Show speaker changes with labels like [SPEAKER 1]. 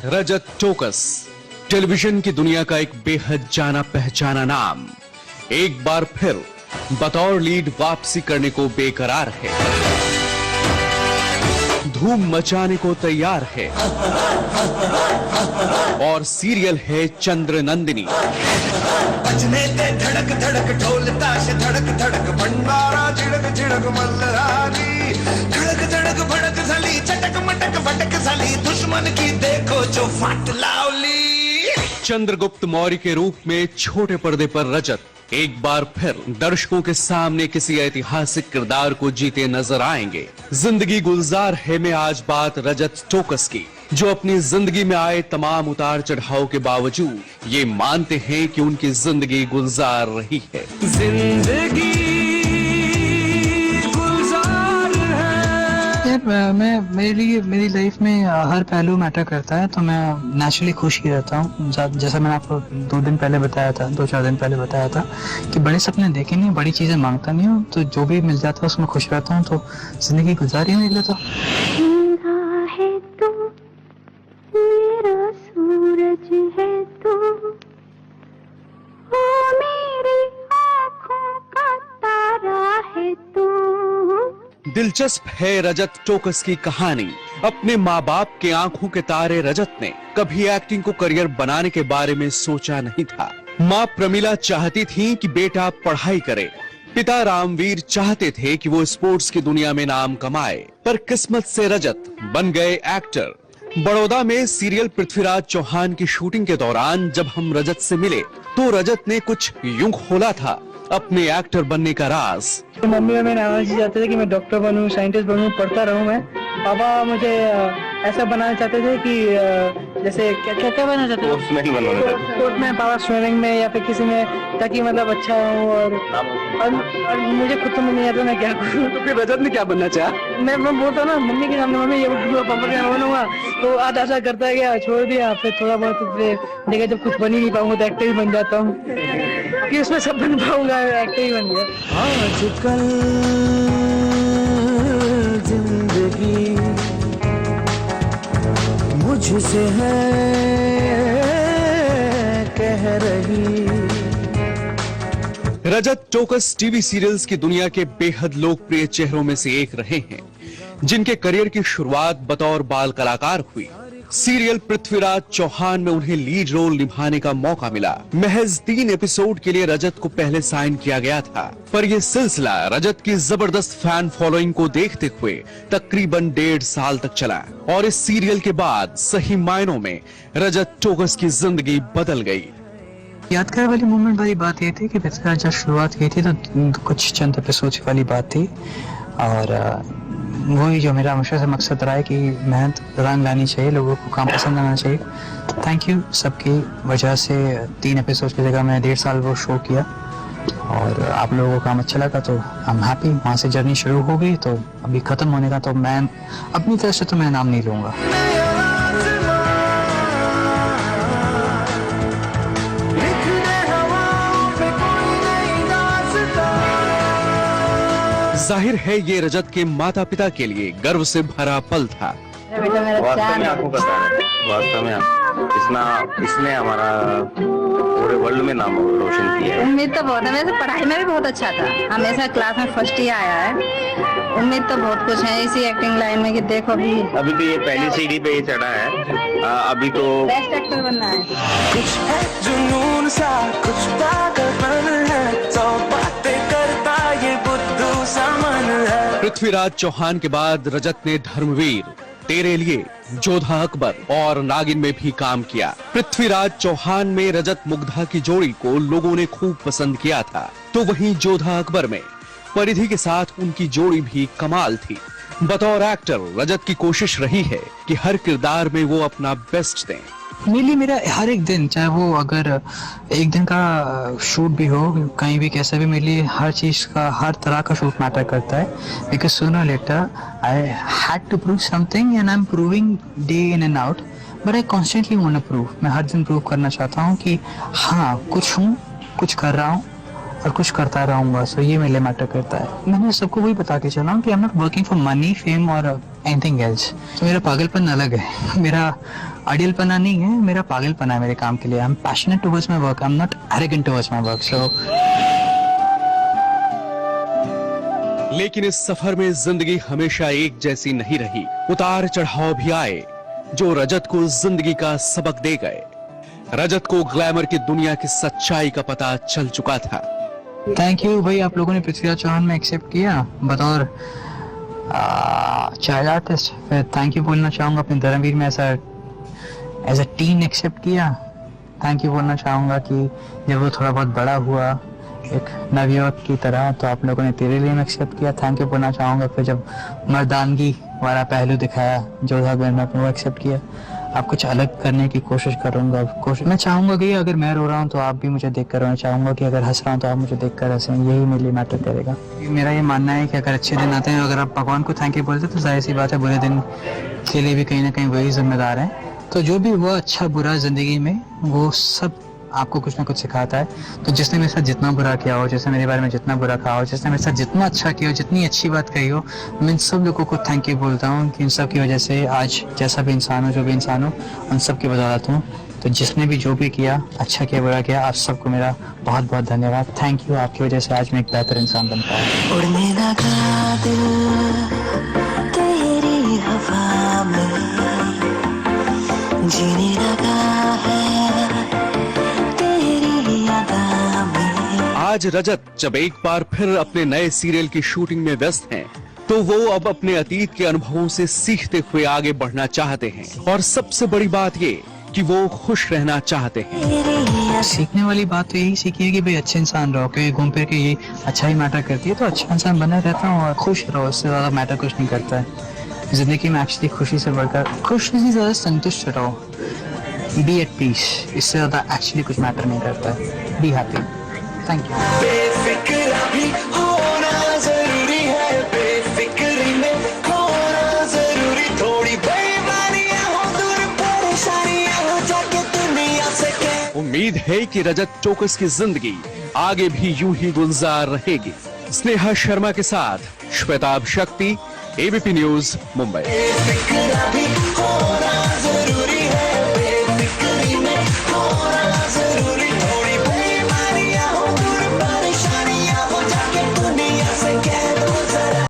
[SPEAKER 1] रजत Tokas television की दुनिया का एक बेहद जाना पहचाना नाम एक बार फिर बतौर लीड वापसी करने को बेकरार है, धूम मचाने को तैयार है और सीरियल है चंद्र नंदिनी।
[SPEAKER 2] बजने ते धड़क धड़क ढोल ताश धड़क धड़क भंडारा झिड़क झिड़क मल्हारी धड़क धड़क भड़क झाली चटक मटक फटक झाली दुश्मन की देखो जो फाट लावली।
[SPEAKER 1] चंद्रगुप्त मौर्य के रूप में छोटे पर्दे पर रजत एक बार फिर दर्शकों के सामने किसी ऐतिहासिक किरदार को जीते नजर आएंगे। जिंदगी गुलजार है में आज बात रजत टोकस की, जो अपनी जिंदगी में आए तमाम उतार चढ़ाव के बावजूद ये मानते हैं कि उनकी जिंदगी गुलजार रही है।
[SPEAKER 2] जिंदगी गुलजार है।
[SPEAKER 3] मैं मेरे लिए मेरी लाइफ में हर पहलू मैटर करता है, तो मैं नेचुरली खुश ही रहता हूँ। जैसा मैंने आपको 2 दिन पहले बताया था, 2-4 दिन पहले बताया था कि बड़े सपने देखे नहीं, बड़ी चीजें मांगता नहीं हूँ, तो जो भी मिल जाता है उसमें खुश रहता हूँ, तो जिंदगी गुजार ही नहीं लेता।
[SPEAKER 4] है तू मेरा सूरज है तू ओ मेरी आँखों का तारा है तू।
[SPEAKER 1] दिलचस्प है रजत टोकस की कहानी। अपने माँ बाप के आंखों के तारे रजत ने कभी एक्टिंग को करियर बनाने के बारे में सोचा नहीं था। माँ प्रमिला चाहती थी कि बेटा पढ़ाई करे, पिता रामवीर चाहते थे कि वो स्पोर्ट्स की दुनिया में नाम कमाए, पर किस्मत से रजत बन गए एक्टर। बड़ौदा में सीरियल पृथ्वीराज चौहान की शूटिंग के दौरान जब हम रजत से मिले तो रजत ने कुछ यूं खोला था अपने एक्टर बनने का राज।
[SPEAKER 3] मम्मी और मैं हमेशा चाहते थे कि मैं डॉक्टर बनूं, साइंटिस्ट बनूं, पढ़ता रहूं मैं। पापा मुझे ऐसा बनाना चाहते थे कि जैसे क्या बनाना चाहते थे, स्पोर्ट्समैन, पापा स्विमिंग में या फिर किसी में, ताकि मतलब अच्छा हो। और मुझे खुद समझ नहीं आता मैं क्या करूं। तो फिर रजत ने क्या बनना चाहा? मैं बोलता ना मम्मी के सामने, मम्मी ये पापा क्या बनूंगा, तो आज ऐसा करता गया, छोड़ दिया। फिर थोड़ा बहुत देखा जब कुछ बन ही नहीं पाऊंगा तो एक्टर ही बन जाता हूँ, कि उसमें सब बन पाऊंगा, एक्टर ही बन गया।
[SPEAKER 2] आजकल जिंदगी मुझसे है कह रही।
[SPEAKER 1] रजत टोकस टीवी सीरियल्स की दुनिया के बेहद लोकप्रिय चेहरों में से एक रहे हैं, जिनके करियर की शुरुआत बतौर बाल कलाकार हुई। सीरियल पृथ्वीराज चौहान में उन्हें लीड रोल निभाने का मौका मिला। महज 3 एपिसोड के लिए रजत को पहले साइन किया गया था, पर यह सिलसिला रजत की जबरदस्त फैन फॉलोइंग को देखते हुए तकरीबन 1.5 साल तक चला और इस सीरियल के बाद सही मायनों में रजत टोकस की जिंदगी बदल गई।
[SPEAKER 3] यादगार वाली मोमेंट वाली बात ये थी कि पृथ्वीराज जब शुरुआत की थी तो कुछ चंद एपिसोड वाली बात थी, और वही जो मेरा हमेशा से मकसद रहा है कि मेहनत रंग लानी चाहिए, लोगों को काम पसंद आना चाहिए। थैंक यू सबकी वजह से 3 एपिसोड की जगह मैंने 1.5 साल वो शो किया और आप लोगों को काम अच्छा लगा, तो आई एम हैप्पी। वहाँ से जर्नी शुरू हो गई, तो अभी खत्म होने का, तो मैं अपनी तरफ से तो मैं नाम नहीं लूंगा।
[SPEAKER 1] जाहिर है ये रजत के माता पिता के लिए गर्व से भरा पल था।
[SPEAKER 5] वास्तव में आपको पता है, वास्तव में इसने हमारा पूरे वर्ल्ड में नाम रोशन किया है।
[SPEAKER 6] उम्मीद तो बहुत है, वैसे पढ़ाई में भी बहुत अच्छा था, हमेशा क्लास में फर्स्ट ही आया है। उम्मीद तो बहुत कुछ है इसी एक्टिंग लाइन में कि देखो अभी
[SPEAKER 5] तो ये पहली सीढ़ी पे ही चढ़ा है, अभी तो
[SPEAKER 6] बेस्ट एक्टर बनना है।
[SPEAKER 2] कुछ है जुनून सा, कुछ पागलपन है, तो बातें करता ये बुद्धू सा मन है।
[SPEAKER 1] पृथ्वीराज चौहान के बाद रजत ने धर्मवीर, तेरे लिए, जोधा अकबर और नागिन में भी काम किया। पृथ्वीराज चौहान में रजत मुग्धा की जोड़ी को लोगों ने खूब पसंद किया था, तो वहीं जोधा अकबर में परिधि के साथ उनकी जोड़ी भी कमाल थी। बतौर एक्टर रजत की कोशिश रही है कि हर किरदार में वो अपना बेस्ट दें।
[SPEAKER 3] मेनली मेरा हर एक दिन, चाहे वो अगर एक दिन का शूट भी हो कहीं भी कैसा भी, मेरे लिए हर चीज का, हर तरह का शूट मैटर करता है। Because sooner later I had to prove something and I am proving day in and out, but I constantly want to prove. मैं हर दिन प्रूव करना चाहता हूँ कि हाँ कुछ हूँ, कुछ कर रहा हूँ, और कुछ करता रहूंगा, सो ये मेरे लिए मैटर करता है। मैंने सबको वही बता के चला हूँ कि आई am not working for money, fame और एनीथिंग एल्स। तो मेरा पागलपन अलग है, मेरा आइडियलपना नहीं है, मेरा पागलपना है मेरे काम के लिए। I am passionate towards my work, I am not arrogant towards my work. So
[SPEAKER 1] लेकिन इस सफर में जिंदगी हमेशा एक जैसी नहीं रही। उतार चढ़ाव भी आए जो रजत को जिंदगी का सबक दे गए। रजत को ग्लैमर की दुनिया की सच्चाई का पता चल चुका था।
[SPEAKER 3] थैंक यू भाई, आप लोगों ने पृथ्वीराज चौहान में एक्सेप्ट किया बतौर चाइल्ड आर्टिस्ट। फिर थैंक यू बोलना चाहूँगा अपने धर्मवीर में ऐसा एज अ टीन एक्सेप्ट किया। थैंक यू बोलना चाहूँगा कि जब वो थोड़ा बहुत बड़ा हुआ एक नवयुवक की तरह, तो आप लोगों ने तेरे लिए एक्सेप्ट किया। थैंक यू बोलना चाहूँगा फिर जब मर्दानगी वाला पहलू दिखाया जो था मैंने वो एक्सेप्ट किया। आप कुछ अलग करने की कोशिश करूँगा। मैं चाहूँगा कि अगर मैं रो रहा हूँ तो आप भी मुझे देख कर रोना, चाहूँगा कि अगर हंस रहा हूँ तो आप मुझे देख कर हंसें। यही मेरे लिए मैटर करेगा। मेरा ये मानना है कि अगर अच्छे दिन आते हैं, अगर आप भगवान को थैंक यू बोलते तो जाहिर सी बात है बुरे दिन के लिए भी कहीं ना कहीं वही जिम्मेदार है। तो जो भी हुआ अच्छा बुरा जिंदगी में, वो सब आपको कुछ ना कुछ सिखाता है। तो जिसने मेरे साथ जितना बुरा किया हो, जिसने मेरे बारे में जितना बुरा कहा हो, जिसने मेरे साथ जितना अच्छा किया हो, जितनी अच्छी बात कही हो, मैं इन सब लोगों को थैंक यू बोलता हूँ कि इन सब की वजह से आज जैसा भी इंसान हो, जो भी इंसान हो, उन सब की बदौलत हूँ। तो जिसने भी जो भी किया, अच्छा किया बुरा किया, आप सबको मेरा बहुत बहुत धन्यवाद। थैंक यू, आपकी वजह से आज मैं एक बेहतर इंसान बन पाया।
[SPEAKER 2] उड़ने लगा दिल तेरी हवा में, जीने लगा है तेरी यादा में।
[SPEAKER 1] आज रजत जब एक बार फिर अपने नए सीरियल की शूटिंग में व्यस्त हैं, तो वो अब अपने अतीत के अनुभवों से सीखते हुए आगे बढ़ना चाहते हैं। और सबसे बड़ी बात ये कि वो खुश रहना चाहते हैं।
[SPEAKER 3] सीखने वाली बात तो यही सीखी है कि भाई अच्छे इंसान रहो, क्योंकि घूम फिर के ये अच्छा ही मैटर करती है। तो अच्छा इंसान बना रहता हूँ और खुश रहो, इससे ज्यादा मैटर कुछ नहीं करता है जिंदगी में। एक्चुअली खुशी से बढ़कर खुश नहीं, ज्यादा संतुष्ट रहो, बी एट पीस, इससे ज्यादा एक्चुअली कुछ मैटर नहीं करता है। Be happy. Thank you.
[SPEAKER 2] बेफिक्रा भी होना जरूरी है, बेफिक्री में होना जरूरी। थोड़ी बेईमानियां हो, दूर परेशानियां हो, जाके दुनिया से कह।
[SPEAKER 1] उम्मीद है कि रजत टोकस की जिंदगी आगे भी यूं ही गुलजार रहेगी। स्नेहा शर्मा के साथ श्वेताब शक्ति, एबीपी न्यूज, मुंबई।
[SPEAKER 2] बेफिक्रा भी होना